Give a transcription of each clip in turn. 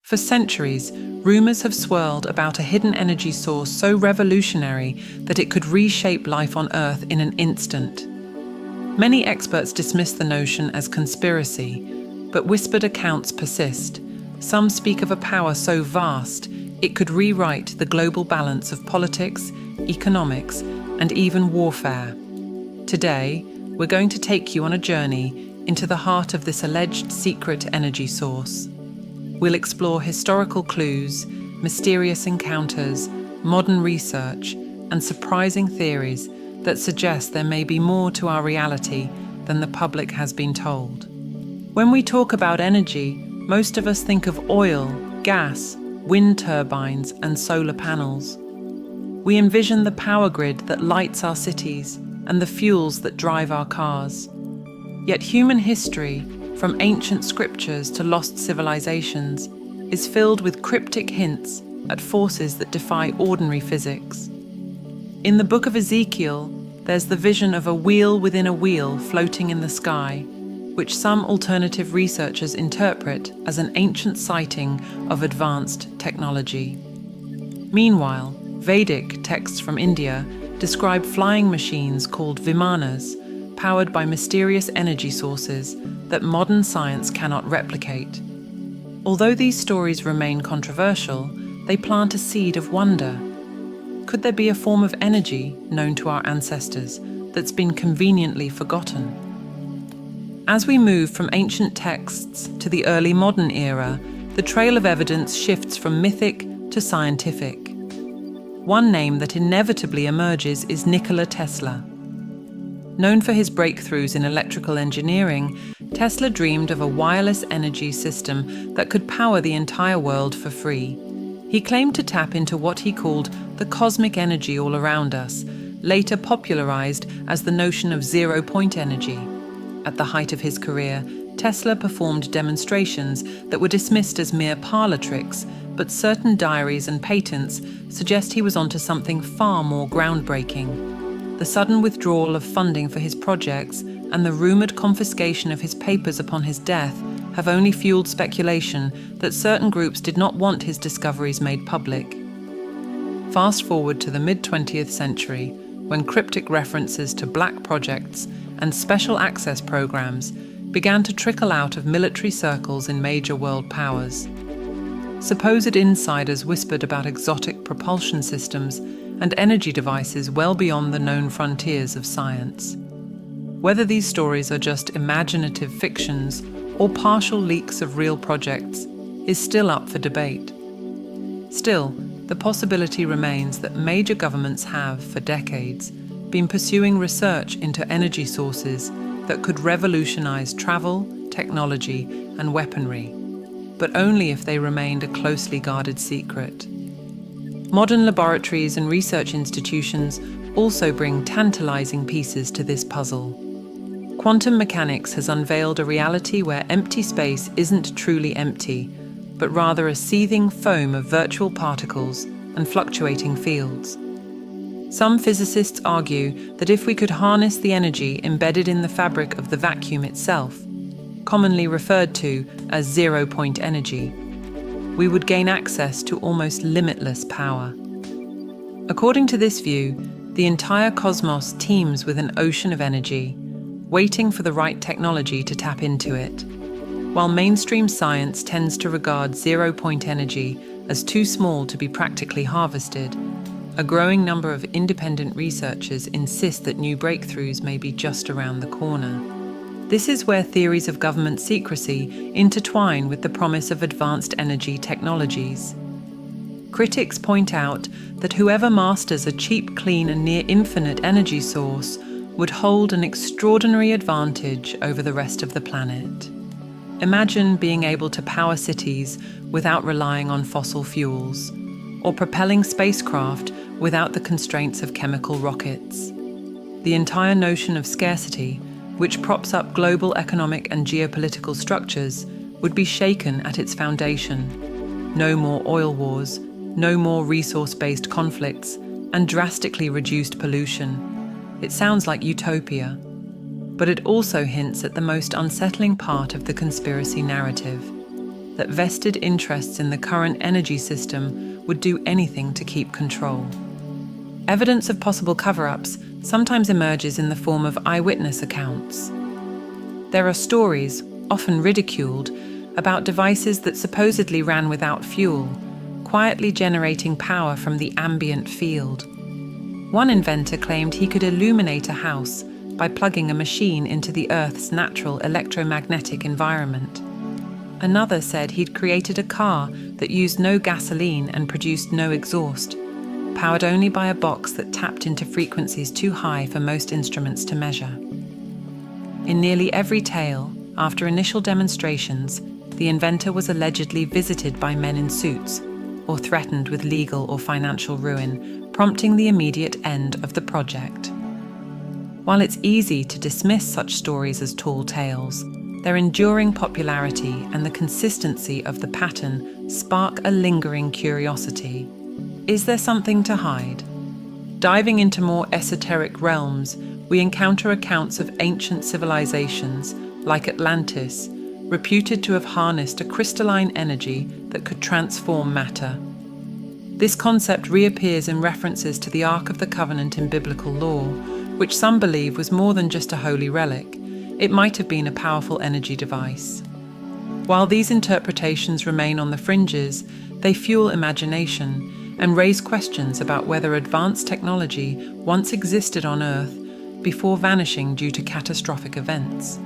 For centuries, rumors have swirled about a hidden energy source so revolutionary that it could reshape life on Earth in an instant. Many experts dismiss the notion as conspiracy, but whispered accounts persist. Some speak of a power so vast it could rewrite the global balance of politics, economics, and even warfare. Today, we're going to take you on a journey into the heart of this alleged secret energy source. We'll explore historical clues, mysterious encounters, modern research, and surprising theories that suggest there may be more to our reality than the public has been told. When we talk about energy, most of us think of oil, gas, wind turbines, and solar panels. We envision the power grid that lights our cities and the fuels that drive our cars. Yet human history, from ancient scriptures to lost civilizations, is filled with cryptic hints at forces that defy ordinary physics. In the book of Ezekiel, there's the vision of a wheel within a wheel floating in the sky, which some alternative researchers interpret as an ancient sighting of advanced technology. Meanwhile, Vedic texts from India describe flying machines called vimanas, powered by mysterious energy sources that modern science cannot replicate. Although these stories remain controversial, they plant a seed of wonder. Could there be a form of energy known to our ancestors that's been conveniently forgotten? As we move from ancient texts to the early modern era, the trail of evidence shifts from mythic to scientific. One name that inevitably emerges is Nikola Tesla. Known for his breakthroughs in electrical engineering, Tesla dreamed of a wireless energy system that could power the entire world for free. He claimed to tap into what he called the cosmic energy all around us, later popularized as the notion of zero-point energy. At the height of his career, Tesla performed demonstrations that were dismissed as mere parlor tricks, but certain diaries and patents suggest he was onto something far more groundbreaking. The sudden withdrawal of funding for his projects and the rumored confiscation of his papers upon his death have only fueled speculation that certain groups did not want his discoveries made public. Fast forward to the mid-20th century, when cryptic references to black projects and special access programs began to trickle out of military circles in major world powers. Supposed insiders whispered about exotic propulsion systems and energy devices well beyond the known frontiers of science. Whether these stories are just imaginative fictions or partial leaks of real projects is still up for debate. Still, the possibility remains that major governments have, for decades, been pursuing research into energy sources that could revolutionize travel, technology, and weaponry, but only if they remained a closely guarded secret. Modern laboratories and research institutions also bring tantalizing pieces to this puzzle. Quantum mechanics has unveiled a reality where empty space isn't truly empty, but rather a seething foam of virtual particles and fluctuating fields. Some physicists argue that if we could harness the energy embedded in the fabric of the vacuum itself, commonly referred to as zero-point energy, we would gain access to almost limitless power. According to this view, the entire cosmos teems with an ocean of energy, waiting for the right technology to tap into it. While mainstream science tends to regard zero-point energy as too small to be practically harvested, a growing number of independent researchers insist that new breakthroughs may be just around the corner. This is where theories of government secrecy intertwine with the promise of advanced energy technologies. Critics point out that whoever masters a cheap, clean, and near-infinite energy source would hold an extraordinary advantage over the rest of the planet. Imagine being able to power cities without relying on fossil fuels, or propelling spacecraft without the constraints of chemical rockets. The entire notion of scarcity, which props up global economic and geopolitical structures, would be shaken at its foundation. No more oil wars, no more resource-based conflicts, and drastically reduced pollution. It sounds like utopia, but it also hints at the most unsettling part of the conspiracy narrative. that vested interests in the current energy system would do anything to keep control. Evidence of possible cover-ups sometimes emerges in the form of eyewitness accounts. There are stories, often ridiculed, about devices that supposedly ran without fuel, quietly generating power from the ambient field. One inventor claimed he could illuminate a house by plugging a machine into the Earth's natural electromagnetic environment. Another said he'd created a car that used no gasoline and produced no exhaust, powered only by a box that tapped into frequencies too high for most instruments to measure. In nearly every tale, after initial demonstrations, the inventor was allegedly visited by men in suits or threatened with legal or financial ruin, prompting the immediate end of the project. While it's easy to dismiss such stories as tall tales, their enduring popularity and the consistency of the pattern spark a lingering curiosity. Is there something to hide? Diving into more esoteric realms, we encounter accounts of ancient civilizations, like Atlantis, reputed to have harnessed a crystalline energy that could transform matter. This concept reappears in references to the Ark of the Covenant in biblical lore, which some believe was more than just a holy relic. It might have been a powerful energy device. While these interpretations remain on the fringes, they fuel imagination and raise questions about whether advanced technology once existed on Earth before vanishing due to catastrophic events.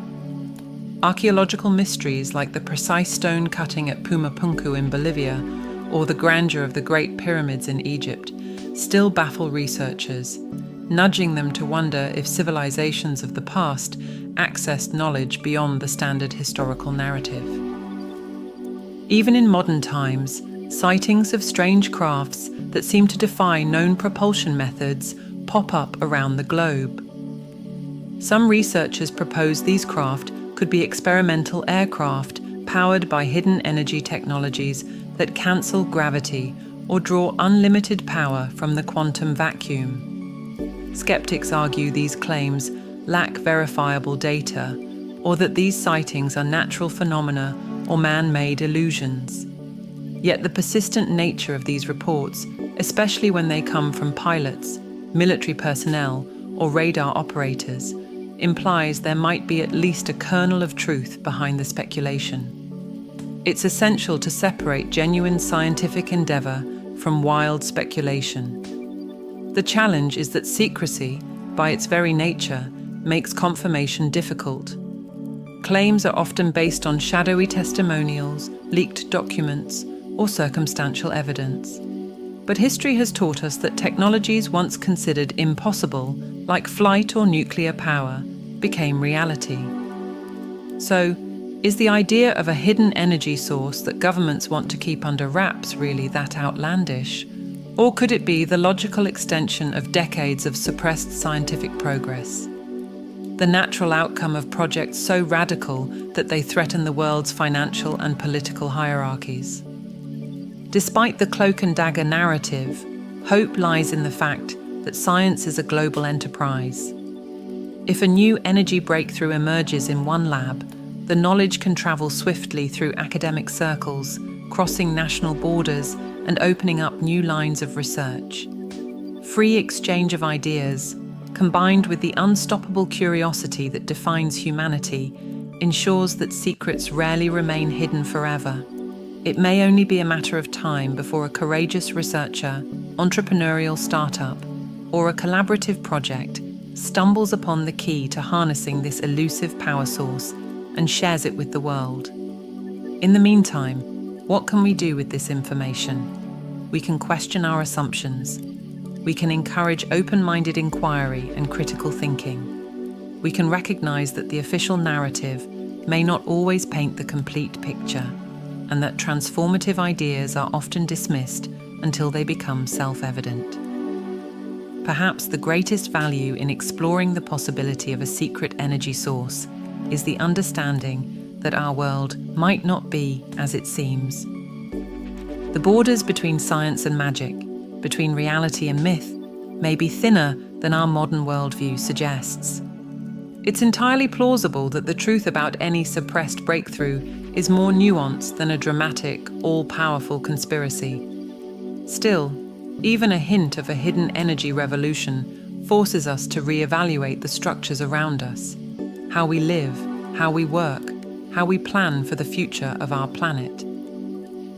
Archaeological mysteries like the precise stone cutting at Pumapunku in Bolivia or the grandeur of the Great Pyramids in Egypt still baffle researchers, nudging them to wonder if civilizations of the past accessed knowledge beyond the standard historical narrative. Even in modern times, sightings of strange crafts that seem to defy known propulsion methods pop up around the globe. Some researchers propose these craft could be experimental aircraft powered by hidden energy technologies that cancel gravity or draw unlimited power from the quantum vacuum. Skeptics argue these claims lack verifiable data, or that these sightings are natural phenomena or man-made illusions. Yet the persistent nature of these reports, especially when they come from pilots, military personnel, or radar operators, implies there might be at least a kernel of truth behind the speculation. It's essential to separate genuine scientific endeavor from wild speculation. The challenge is that secrecy, by its very nature, makes confirmation difficult. Claims are often based on shadowy testimonials, leaked documents, or circumstantial evidence. But history has taught us that technologies once considered impossible, like flight or nuclear power, became reality. So, is the idea of a hidden energy source that governments want to keep under wraps really that outlandish? Or could it be the logical extension of decades of suppressed scientific progress? The natural outcome of projects so radical that they threaten the world's financial and political hierarchies. Despite the cloak and dagger narrative, hope lies in the fact that science is a global enterprise. If a new energy breakthrough emerges in one lab, the knowledge can travel swiftly through academic circles, crossing national borders and opening up new lines of research. Free exchange of ideas, combined with the unstoppable curiosity that defines humanity, ensures that secrets rarely remain hidden forever. It may only be a matter of time before a courageous researcher, entrepreneurial startup, or a collaborative project stumbles upon the key to harnessing this elusive power source and shares it with the world. In the meantime, what can we do with this information? We can question our assumptions. We can encourage open-minded inquiry and critical thinking. We can recognize that the official narrative may not always paint the complete picture, and that transformative ideas are often dismissed until they become self-evident. Perhaps the greatest value in exploring the possibility of a secret energy source is the understanding that our world might not be as it seems. The borders between science and magic, between reality and myth, may be thinner than our modern worldview suggests. It's entirely plausible that the truth about any suppressed breakthrough is more nuanced than a dramatic, all-powerful conspiracy. Still, even a hint of a hidden energy revolution forces us to reevaluate the structures around us, how we live, how we work, how we plan for the future of our planet.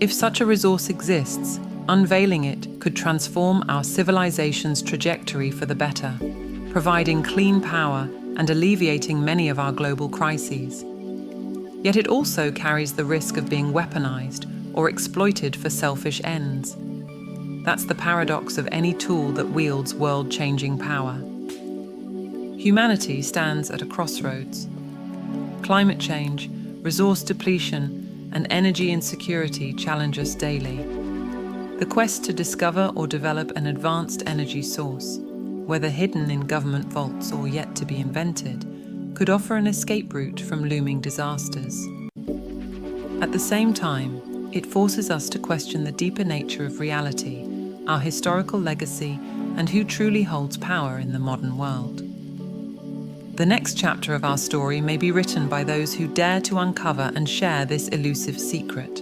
If such a resource exists, unveiling it could transform our civilization's trajectory for the better, providing clean power and alleviating many of our global crises. Yet it also carries the risk of being weaponized or exploited for selfish ends. That's the paradox of any tool that wields world-changing power. Humanity stands at a crossroads. Climate change, resource depletion, and energy insecurity challenge us daily. The quest to discover or develop an advanced energy source, whether hidden in government vaults or yet to be invented, could offer an escape route from looming disasters. At the same time, it forces us to question the deeper nature of reality, our historical legacy, and who truly holds power in the modern world. The next chapter of our story may be written by those who dare to uncover and share this elusive secret.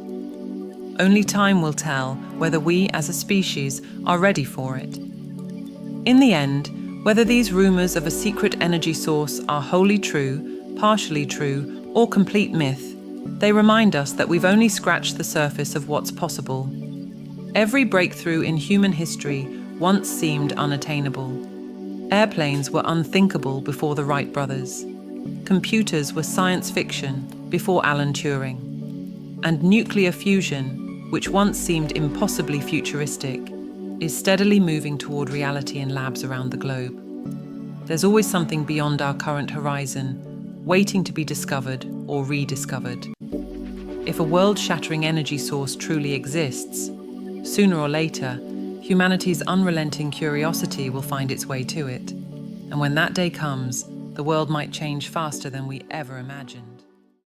Only time will tell whether we as a species are ready for it. In the end, whether these rumors of a secret energy source are wholly true, partially true, or complete myth, they remind us that we've only scratched the surface of what's possible. Every breakthrough in human history once seemed unattainable. Airplanes were unthinkable before the Wright brothers. Computers were science fiction before Alan Turing. And nuclear fusion, which once seemed impossibly futuristic, is steadily moving toward reality in labs around the globe. There's always something beyond our current horizon, waiting to be discovered or rediscovered. If a world-shattering energy source truly exists, sooner or later, humanity's unrelenting curiosity will find its way to it. And when that day comes, the world might change faster than we ever imagined.